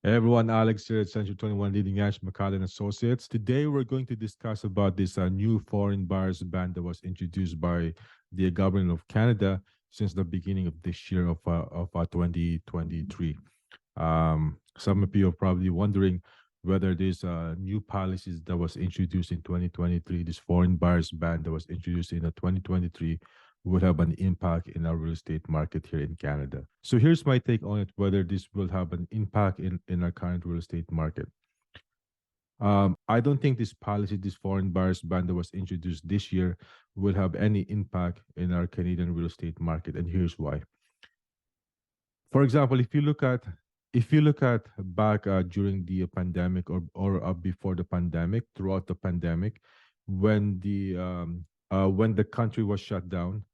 Hey everyone, Alex here at Century 21 Leading Edge, Macale and Associates. Today we're going to discuss about this new foreign buyers ban that was introduced by the government of Canada since the beginning of this year of 2023. Some of you are probably wondering whether these new policies that was introduced in 2023, this foreign buyers ban that was introduced in 2023, will have an impact in our real estate market here in Canada. So here's my take on it, whether this will have an impact in our current real estate market. I don't think this policy, this foreign buyers ban that was introduced this year, will have any impact in our Canadian real estate market, and here's why. For example, if you look at back during the pandemic or before the pandemic, throughout the pandemic, when the country was shut down,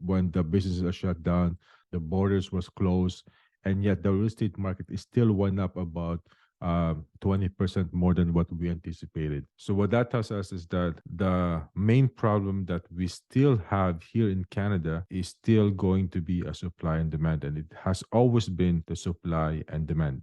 when the businesses are shut down, the borders was closed, and yet the real estate market is still went up about 20% more than what we anticipated. So what that tells us is that the main problem that we still have here in Canada is still going to be a supply and demand, and it has always been the supply and demand.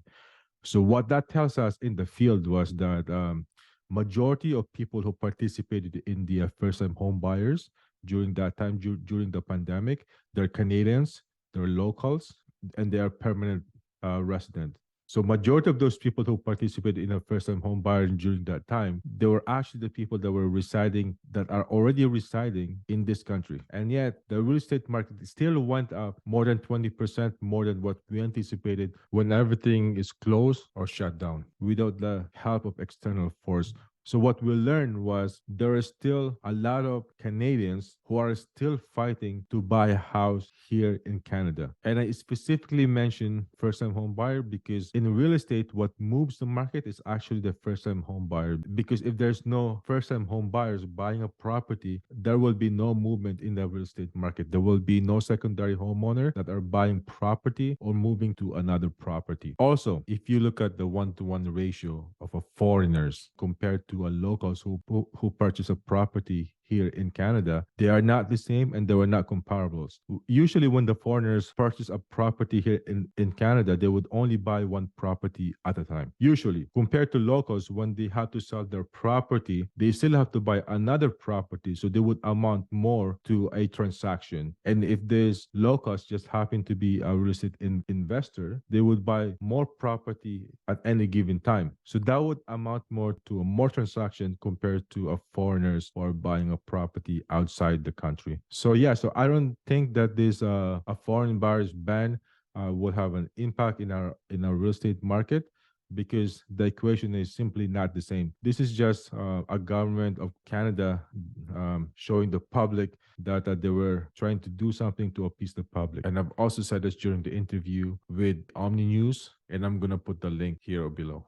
So what that tells us in the field was that majority of people who participated in the first-time home buyers during that time, during the pandemic, they're Canadians, they're locals, and they are permanent resident. So majority of those people who participated in a first-time home buyer during that time, they were actually the people that were residing, that are already residing in this country. And yet the real estate market still went up more than 20% more than what we anticipated when everything is closed or shut down without the help of external force. So what we learned was there is still a lot of Canadians who are still fighting to buy a house here in Canada. And I specifically mention first-time home buyer because in real estate, what moves the market is actually the first-time home buyer. Because if there's no first-time home buyers buying a property, there will be no movement in the real estate market. There will be no secondary homeowner that are buying property or moving to another property. Also, if you look at the one-to-one ratio of a foreigners compared to a locals who purchase a property here in Canada, they are not the same and they were not comparables. Usually when the foreigners purchase a property here in Canada, they would only buy one property at a time. Usually, compared to locals, when they have to sell their property, they still have to buy another property. So they would amount more to a transaction. And if these locals just happen to be a real estate investor, they would buy more property at any given time. So that would amount more to a more transaction compared to a foreigners or buying a property outside the country. So yeah, so I don't think that this a foreign buyers ban will have an impact in our real estate market because the equation is simply not the same. This is just a government of Canada showing the public that they were trying to do something to appease the public. And I've also said this during the interview with OMNI News, and I'm going to put the link here or below.